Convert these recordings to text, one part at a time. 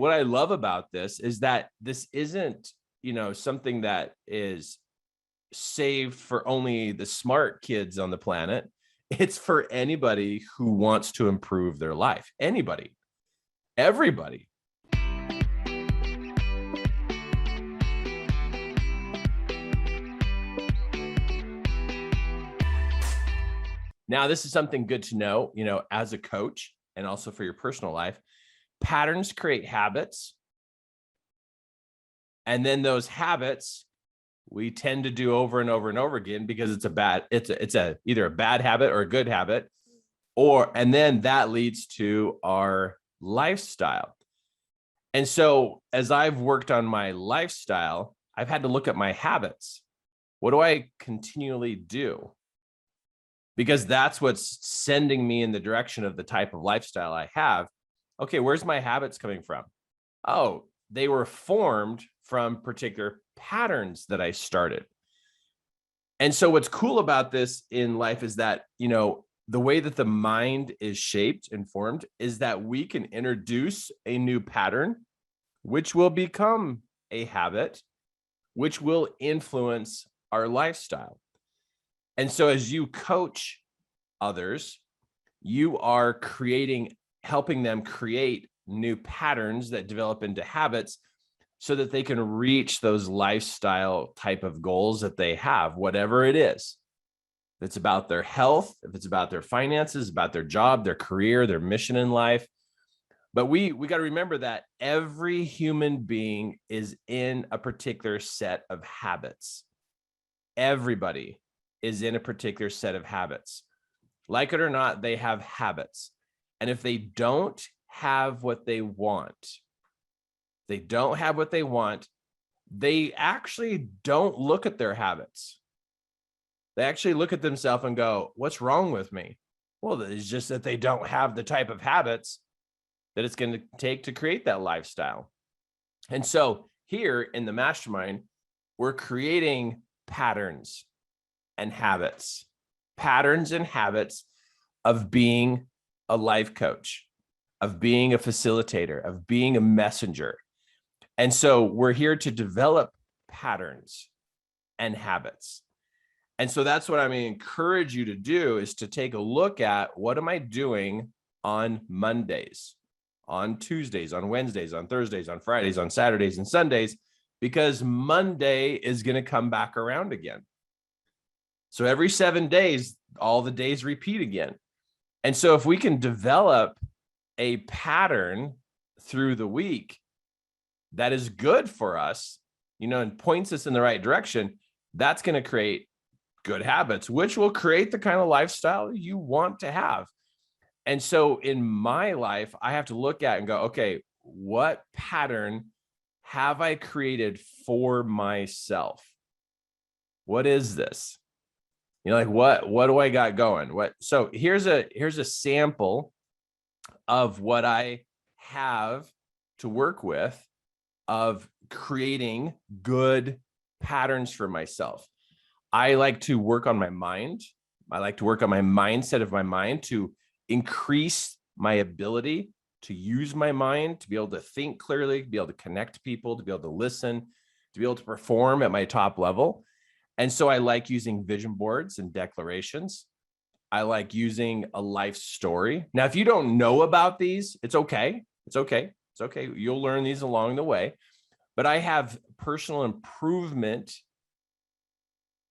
what I love about this is that this isn't, something that is saved for only the smart kids on the planet. It's for anybody who wants to improve their life. Anybody, everybody. Now, this is something good to know, as a coach and also for your personal life. Patterns create habits. And then those habits we tend to do over and over and over again because it's either a bad habit or a good habit, and then that leads to our lifestyle. And so as I've worked on my lifestyle, I've had to look at my habits. What do I continually do? Because that's what's sending me in the direction of the type of lifestyle I have. Okay, where's my habits coming from? Oh, they were formed from particular patterns that I started. And so what's cool about this in life is that, the way that the mind is shaped and formed is that we can introduce a new pattern, which will become a habit, which will influence our lifestyle. And so as you coach others, you are helping them create new patterns that develop into habits so that they can reach those lifestyle type of goals that they have, whatever it is. If it's about their health, if it's about their finances, about their job, their career, their mission in life. But we got to remember that every human being is in a particular set of habits. Everybody is in a particular set of habits. Like it or not, they have habits. And if they don't have what they want, they actually don't look at their habits. They actually look at themselves and go, what's wrong with me? Well, it's just that they don't have the type of habits that it's going to take to create that lifestyle. And so here in the Mastermind, we're creating patterns and habits of being a life coach, of being a facilitator, of being a messenger. And so we're here to develop patterns and habits. And so that's what I'm going to encourage you to do, is to take a look at, what am I doing on Mondays, on Tuesdays, on Wednesdays, on Thursdays, on Fridays, on Saturdays, and Sundays, because Monday is going to come back around again. So every 7 days, all the days repeat again. And so if we can develop a pattern through the week that is good for us, and points us in the right direction, that's going to create good habits, which will create the kind of lifestyle you want to have. And so in my life, I have to look at and go, okay, what pattern have I created for myself? What is this? What do I got going? So here's a sample of what I have to work with of creating good patterns for myself. I like to work on my mind. I like to work on my mindset of my mind to increase my ability to use my mind, to be able to think clearly, to be able to connect people, to be able to listen, to be able to perform at my top level. And so I like using vision boards and declarations. I like using a life story. Now, if you don't know about these, it's okay. It's okay. It's okay. You'll learn these along the way. But I have personal improvement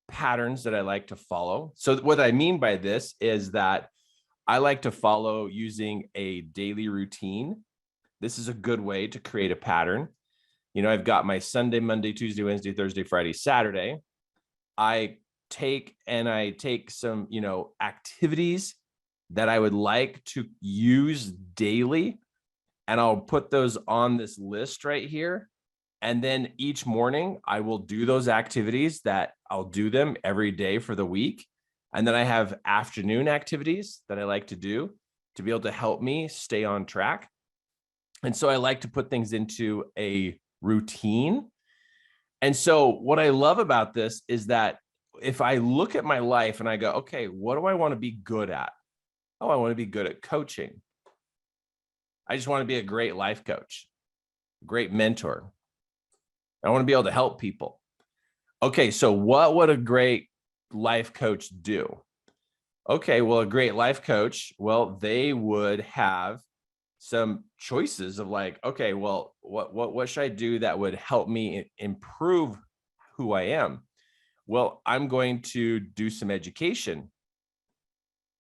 patterns that I like to follow. So what I mean by this is that I like to follow using a daily routine. This is a good way to create a pattern. I've got my Sunday, Monday, Tuesday, Wednesday, Thursday, Friday, Saturday. I take some, activities that I would like to use daily, and I'll put those on this list right here. And then each morning I will do those activities that I'll do them every day for the week. And then I have afternoon activities that I like to do to be able to help me stay on track. And so I like to put things into a routine. And so what I love about this is that if I look at my life and I go, okay, what do I want to be good at? Oh, I want to be good at coaching. I just want to be a great life coach. great mentor. I want to be able to help people. Okay, so what would a great life coach do? Okay, well, a great life coach, well, they would have some choices of like, okay, well, what should I do that would help me improve who I am? Well, I'm going to do some education.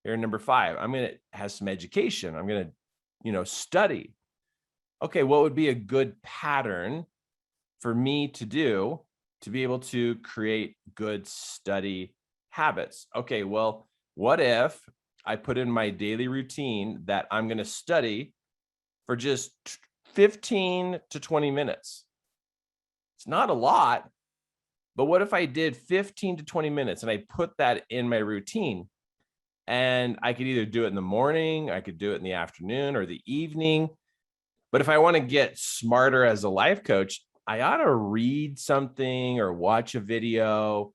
Here, number 5, I'm going to have some education. I'm going to, study. Okay, what would be a good pattern for me to do to be able to create good study habits? Okay, well, what if I put in my daily routine that I'm going to study for just 15 to 20 minutes? It's not a lot, but what if I did 15 to 20 minutes and I put that in my routine? And I could either do it in the morning, I could do it in the afternoon or the evening. But if I want to get smarter as a life coach, I ought to read something or watch a video,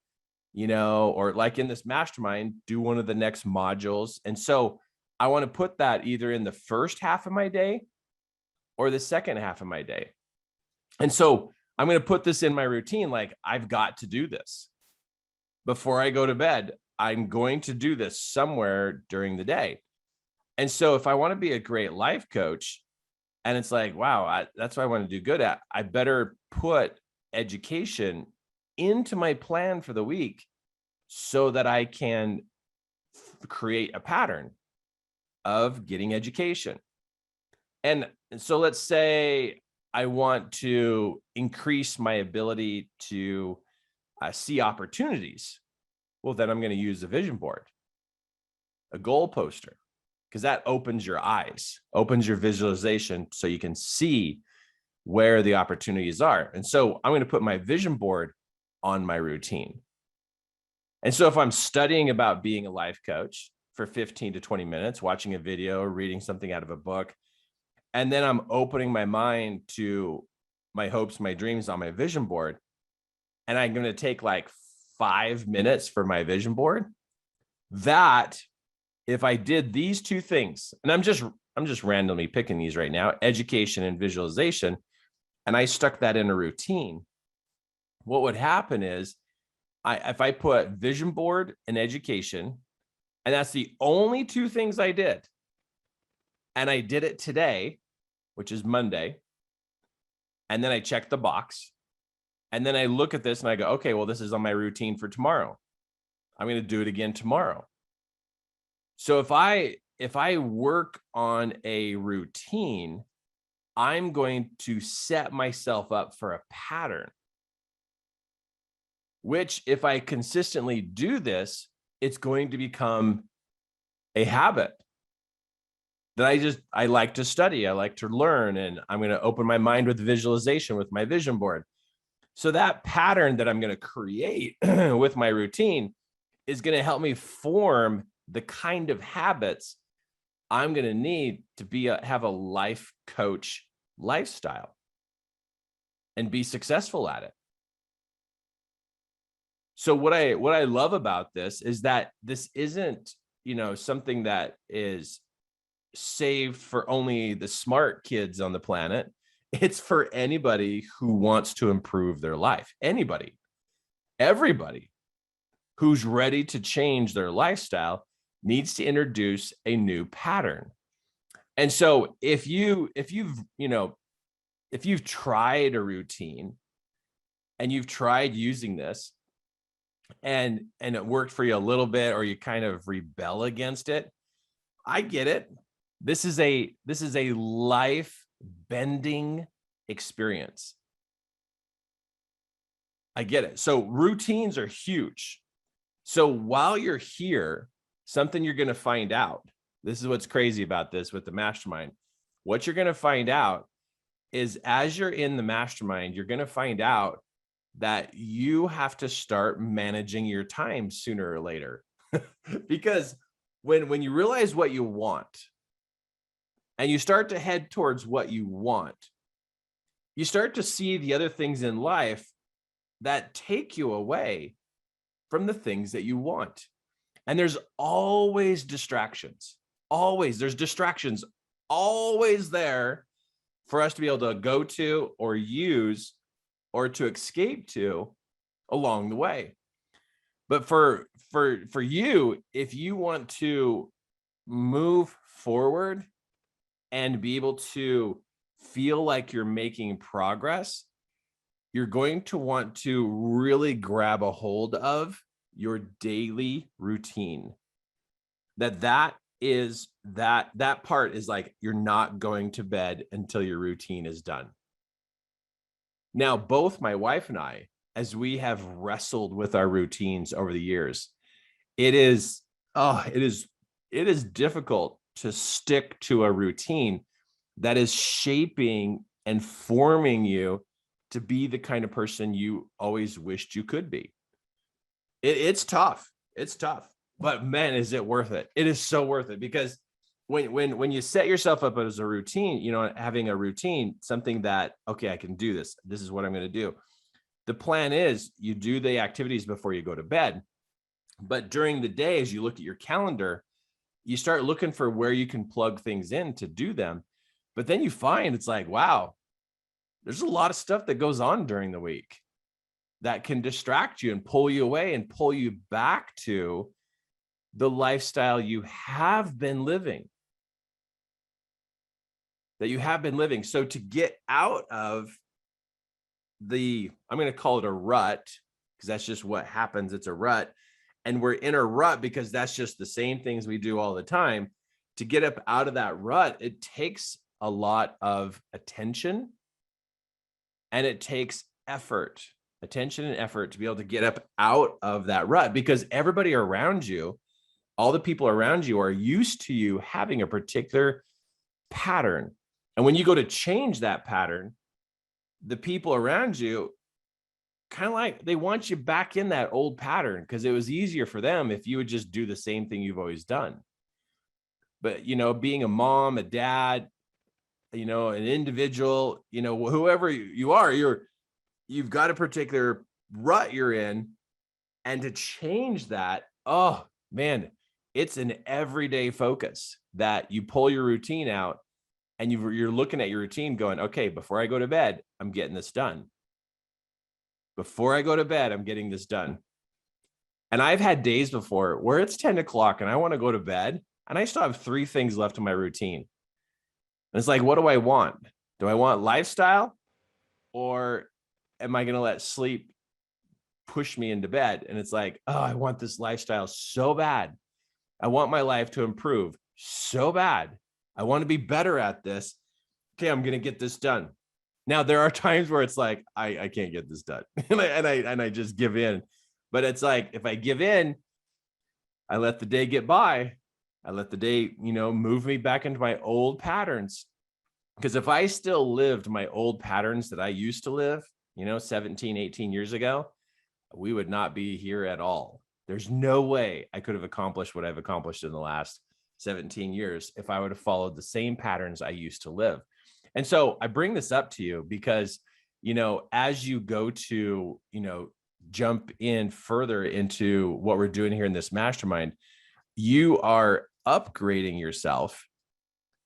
or like in this mastermind, do one of the next modules. And so I want to put that either in the first half of my day or the second half of my day. And so I'm going to put this in my routine. Like, I've got to do this before I go to bed. I'm going to do this somewhere during the day. And so if I want to be a great life coach, and it's like, wow, that's what I want to do good at, I better put education into my plan for the week so that I can create a pattern of getting education. And so let's say I want to increase my ability to see opportunities. Well, then I'm going to use a vision board, a goal poster, because that opens your eyes, opens your visualization so you can see where the opportunities are. And so I'm going to put my vision board on my routine. And so if I'm studying about being a life coach for 15 to 20 minutes, watching a video, reading something out of a book, and then I'm opening my mind to my hopes, my dreams on my vision board, and I'm going to take like 5 minutes for my vision board, that if I did these two things, and I'm just randomly picking these right now, education and visualization, and I stuck that in a routine, what would happen is if I put vision board and education, and that's the only two things I did, and I did it today, which is Monday, and then I checked the box, and then I look at this and I go, okay, well, this is on my routine for tomorrow. I'm going to do it again tomorrow. So if I work on a routine, I'm going to set myself up for a pattern, which if I consistently do this, it's going to become a habit that I like to study. I like to learn, and I'm going to open my mind with visualization with my vision board. So that pattern that I'm going to create with my routine is going to help me form the kind of habits I'm going to need to have a life coach lifestyle and be successful at it. So what I love about this is that this isn't, something that is saved for only the smart kids on the planet. It's for anybody who wants to improve their life. Anybody, everybody who's ready to change their lifestyle needs to introduce a new pattern. And so if you've tried a routine and you've tried using this and it worked for you a little bit, or you kind of rebel against it, I get it. This is a life bending experience. I get it. So routines are huge. So while you're here, something you're going to find out, this is what's crazy about this with the mastermind. What you're going to find out is as you're in the mastermind, you're going to find out that you have to start managing your time sooner or later. Because when you realize what you want and you start to head towards what you want, you start to see the other things in life that take you away from the things that you want. And there's always distractions. Always. There's distractions always there for us to be able to go to or use or to escape to along the way. But for you, if you want to move forward and be able to feel like you're making progress, you're going to want to really grab a hold of your daily routine. That part is like, you're not going to bed until your routine is done. Now, both my wife and I, as we have wrestled with our routines over the years, it is difficult to stick to a routine that is shaping and forming you to be the kind of person you always wished you could be. It's tough. It's tough, but man, is it worth it? It is so worth it, because when you set yourself up as a routine, you know, having a routine, something that, okay, I can do this. This is what I'm going to do. The plan is you do the activities before you go to bed, but during the day, as you look at your calendar, you start looking for where you can plug things in to do them. But then you find it's like, wow, there's a lot of stuff that goes on during the week that can distract you and pull you away and pull you back to the lifestyle you have been living. So to get out of I'm going to call it a rut, because that's just what happens. It's a rut. And we're in a rut because that's just the same things we do all the time. To get up out of that rut, it takes a lot of attention, and it takes attention and effort to be able to get up out of that rut, because everybody around you, all the people around you, are used to you having a particular pattern. And when you go to change that pattern, the people around you kind of like, they want you back in that old pattern, because it was easier for them if you would just do the same thing you've always done. But, you know, being a mom, a dad, you know, an individual, you know, whoever you are, you've got a particular rut you're in. And to change that, oh man, it's an everyday focus that you pull your routine out, and you're looking at your routine going, okay, before I go to bed, I'm getting this done. Before I go to bed, I'm getting this done. And I've had days before where it's 10 o'clock and I want to go to bed, and I still have 3 things left in my routine. And it's like, what do I want? Do I want lifestyle, or am I going to let sleep push me into bed? And it's like, oh, I want this lifestyle so bad. I want my life to improve so bad. I want to be better at this. Okay, I'm going to get this done. Now, there are times where it's like, I can't get this done. and I just give in. But it's like, if I give in, I let the day get by. I let the day, you know, move me back into my old patterns. Because if I still lived my old patterns that I used to live, you know, 17, 18 years ago, we would not be here at all. There's no way I could have accomplished what I've accomplished in the last 17 years if I would have followed the same patterns I used to live. And so I bring this up to you because, you know, as you go to, you know, jump in further into what we're doing here in this mastermind, you are upgrading yourself.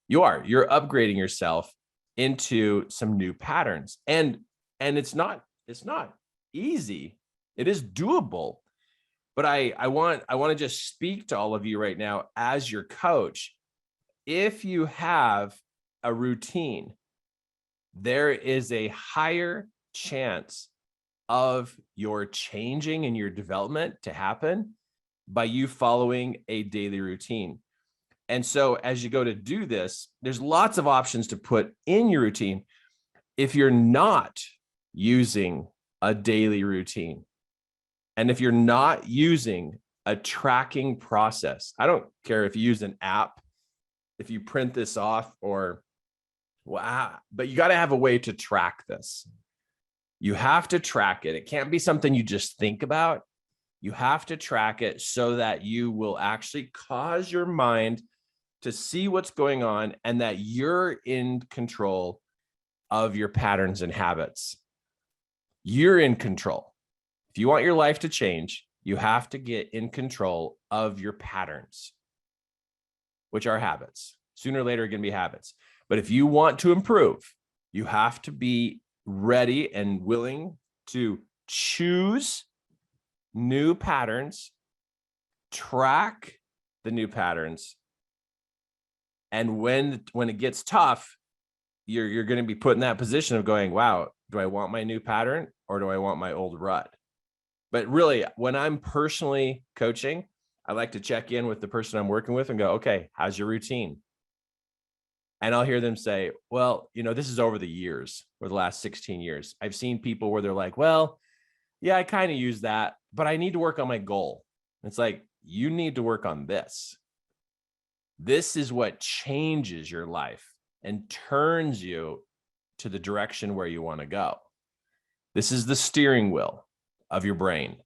You're upgrading yourself into some new patterns. And it's not easy. It is doable. But I want to just speak to all of you right now as your coach. If you have a routine, there is a higher chance of your changing and your development to happen by you following a daily routine. And so as you go to do this, there's lots of options to put in your routine. If you're not using a daily routine, and if you're not using a tracking process, I don't care if you use an app, if you print this off, or wow, but you got to have a way to track this. You have to track it. It can't be something you just think about. You have to track it so that you will actually cause your mind to see what's going on, and that you're in control of your patterns and habits. You're in control. If you want your life to change, you have to get in control of your patterns, which are habits. Sooner or later, are going to be habits. But if you want to improve, You have to be ready and willing to choose new patterns, track the new patterns. And when it gets tough, you're going to be put in that position of going, wow, do I want my new pattern or do I want my old rut? But really, when I'm personally coaching, I like to check in with the person I'm working with and go, okay, how's your routine? And I'll hear them say, well, this is over the years, or the last 16 years. I've seen people where they're like, well, yeah, I kind of use that, but I need to work on my goal. It's like, you need to work on this. This is what changes your life and turns you to the direction where you want to go. This is the steering wheel of your brain.